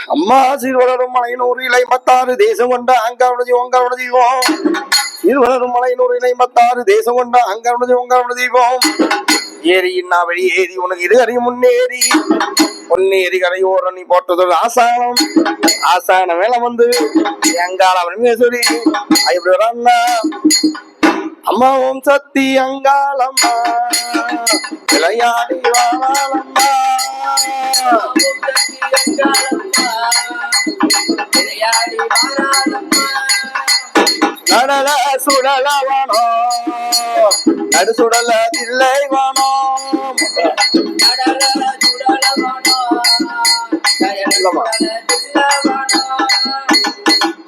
அம்மா சீர்வளரும் மலையினூர் இலை மத்தாறு தேசம் கொண்ட அங்கருடைய தீபம் சீர்வளரும் மலையினூர் இலை மத்தாறு தேசம் கொண்ட அங்கருடைய தீபம் ஏரி இன்னா வழி ஏறி உனக்கு இரு அறி முன்னேறி பொன்னேரி கரையோர நீ போட்டதொரு ஆசானம் ஆசான வேலை வந்து எங்கால பரமேஸ்வரி ஐயப்படி அண்ணா அம்மா ஓம் சக்தி அங்காளம்மா விளையாடி வாழாளம்மா நடல சுடல வானோ நடு சுடல தில்லை வானோ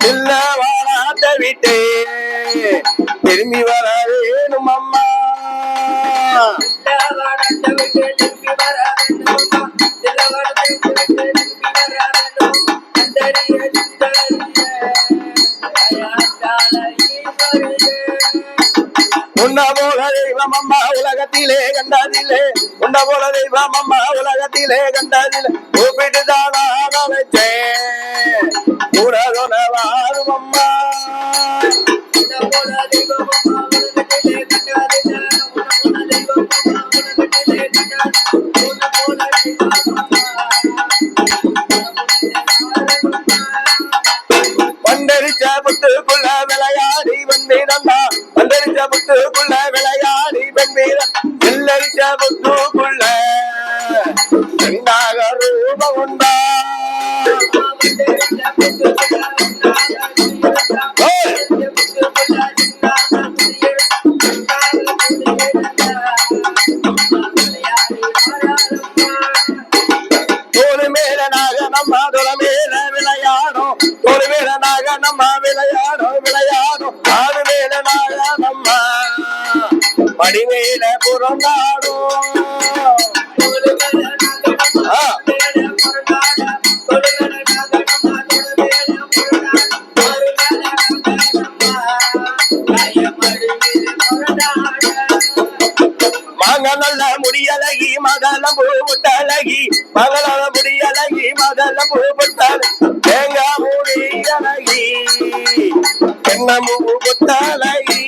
தில்ல வானாத்த விட்டு திரும்பி வர வேணும் அம்மா உன்ன போல தெய்வம் அம்மா உலகத்திலே கண்டதில்லை உன்ன போல தெய்வம் அம்மா உலகத்திலே கண்டதில்லை கூப்பிட்டு தானா வச்சேன் உலகொன வாரும் அம்மா பண்டரிச்ச புத்துக்குள்ள விளையாடி வந்தீரம்மா பண்டரிச்ச புத்துக்குள்ள விளையாடி வந்தீரம் எல்லரிச்ச புத்துக்குள்ள என்னாக ரூபம் உண்டா தோல் மேல நாக நம்ம தொலை மேல விளையாடும் தோல் மேல நாக நம்ம விளையாடும் ஆடு மேல நாக நம்ம படி மேல புறந்தாடும் மங்கள முடியலகி மகளம் பூமுட்டழகி மகள முடியலகி மகளம் பூமுட்டல் தேங்கா முடியலகி என்ன பூமுட்டழகி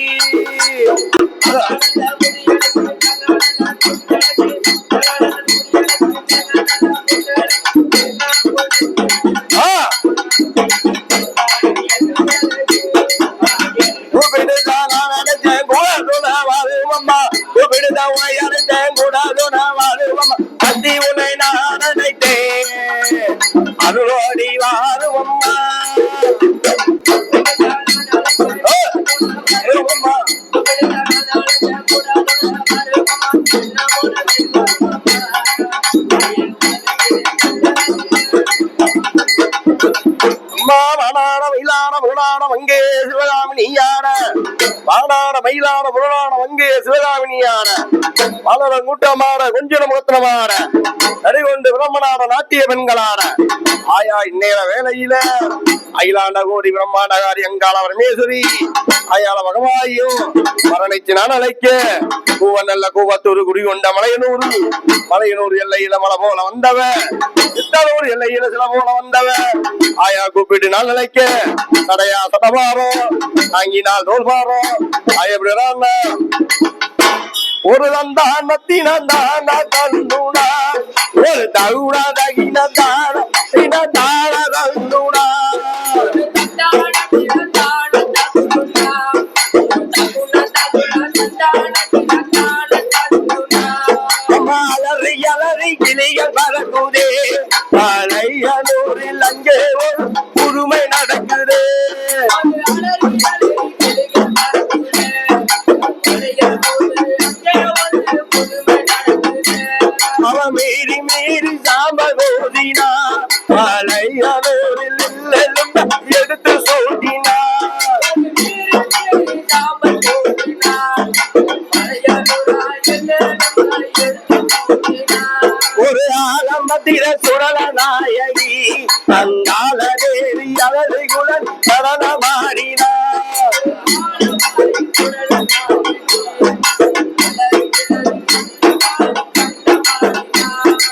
அத்தி உன்னை நான் நினைத்தேன் அருளோடி வாருவம்மா வாடாட மயிலான புராண வங்கே சிவகாமினியான வாடாட மயிலான புராண வங்கே சிவகாமினியான வளர கூட்டமாட கொஞ்சம் முகத்திரமாட நடிகொண்டு பிரம்மனாட நாட்டிய பெண்களான ஆயா இந்நேர வேலையில அகிலாண்ட கோடி பிரம்மாண்டகாரி அங்காள பரமேஸ்வரி ஆயால பகவாயும் மரணிச்சு நான் அழைக்க கூவநல்ல கூவத்தூர் குடிகொண்ட மலையனூர் எல்லையில மலை போல வந்தவ சித்தனூர் எல்லையில சில போல வந்தவ ஆயா கூப்பிட்டு நான் நினைக்க தடையா சடபாரோ தாங்கினால் தோல்பாரோ ஆயப்படி ஒரு தந்தான் நத்தினந்தான் தந்துனா ஒரு தகுடா தகினந்தான தந்துனா அலறி அலறி கிளிகள் பறக்குதே மலையனூரில் அங்கே ஒரு புதுமை நடக்குது அவன் மீறி மீறி சாம்பல் போதினா மலையனூரில் எடுத்து சோதினா ஒரு ஆலம்பத்திர சுடல நாயகி அங்கால தேவி அவரை குலன் சரணமாடினார்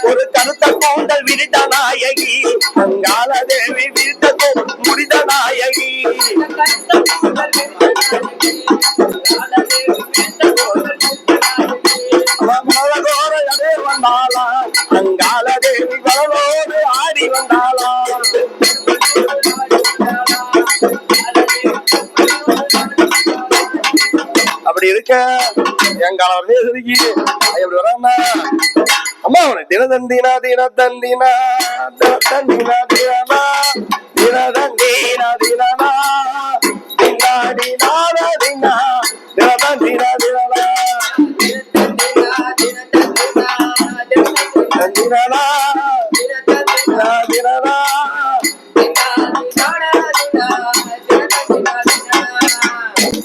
ஒரு கருத்த கூந்தல் விரித்த நாயகி அங்கால வந்தாளா அப்படி இருக்க என் காலம் எப்படி வரான்னா அம்மா அவனை தினதந்தினா தினதந்தினா தினதந்தினா தினனா தினதந்தினா தினனா தினாடி நாடா தினதந்தினா தினனா தினனா தினனா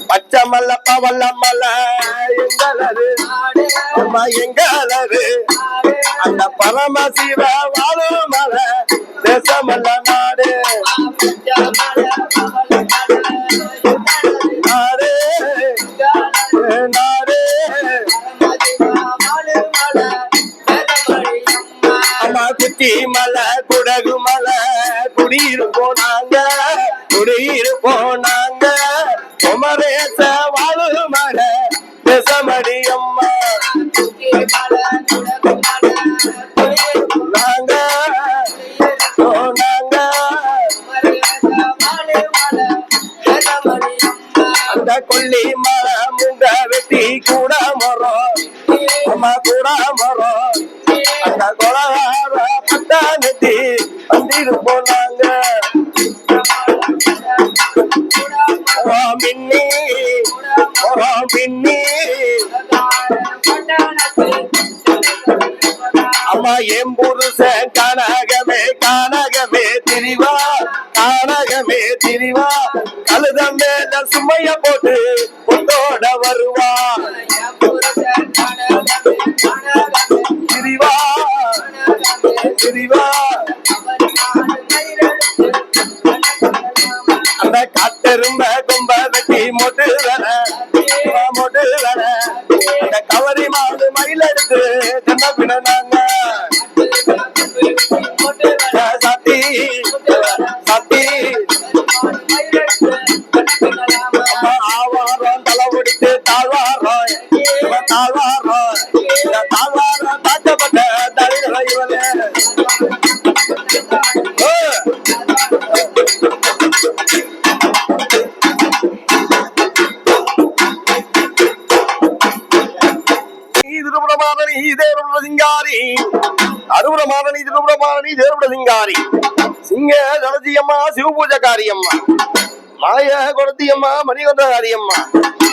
பச்சமல்ல பவல்லமல்ல எங்களது அம்மா எங்களது அந்த பரமசிவ வாழும் மல தேசமல்ல நாடு நாடு நாடு அம்மா குச்சி மலை குடகு மலை குடியிருப்போம் நாங்க குடியிருப்போம் நாங்க குமரேச வாழும் மல தேசமடி அம்மா நாங்க அந்த கொல்லி மரம் முங்க வெட்டி கூட மரம் அம்மா கூட மரம் அந்த கொலகார பட்டா நெத்தி வந்திருப்போம் நாங்க மின்னி மின்னி அம்மா என் புருஷன் கானகமே கானகமே திரிவா கானகமே திரிவா கழுதம் மேல சுமைய போட்டு உன்னோட வருவா திரிவா திரிவா அந்த காட்டெரும்ப கும்ப வெட்டி மொட்டு வர அந்த கவரி மாடு மயில் எடுத்து சின்ன பின்ன நாங்க சத்தி சத்தி ஆவாரம் தலை ஒடித்து தாழ்வாரம் தாழ்வாரம் தாழ்வாரம் தாக்கப்பட்ட தலைகளை இவனே சிங்காரி அருபுரமாரணி திருபுரமாரணி தேவபுர சிங்காரி சிங்க தனதியம்மா சிவபூஜக்காரி அம்மா மாய கொடுத்தியம்மா மணிகொண்டகாரி அம்மா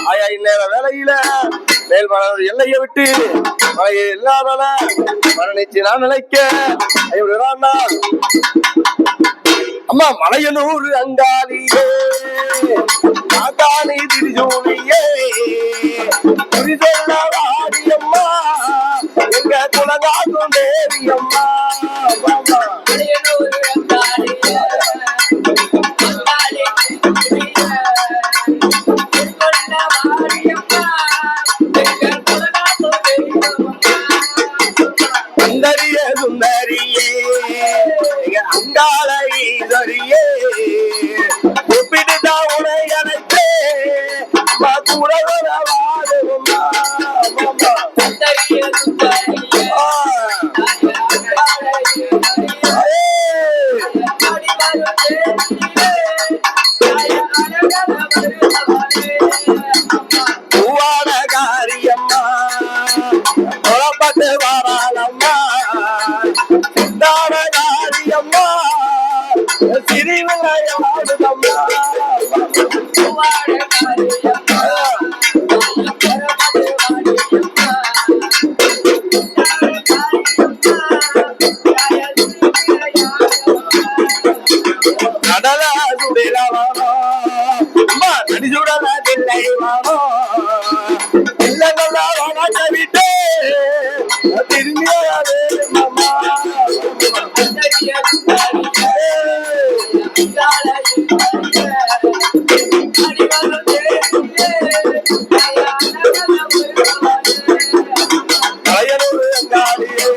ஆயா இந்நேர வேலையில மேல் எல்லையை விட்டு மழையை இல்லாதல மரணிச்சு நான் நினைக்க அம்மா மலையனூர் அங்காளியே காத்தானி திரிசூலியே திரிசொல்ல வாடியம்மா எங்க குலகாக்கும் தேவியம்மா சுந்தரிய சுந்தரியே அங்காள ஈஸ்வரியே ஒப்பிட்டு உனை அழைத்தே கூட வாடுமா பூவாடகாரியம்மா குழப்பத்து வாராளம்மா சித்தாடகாரியம்மா சிறிவிளையாடுதம்மா கடல சுடிலவானோ அம்மா நடி சுடலை வானோ இல்லங்களா வாங்க விட்டு திரும்பியாவே அம்மா கலையனூர் அங்காளியே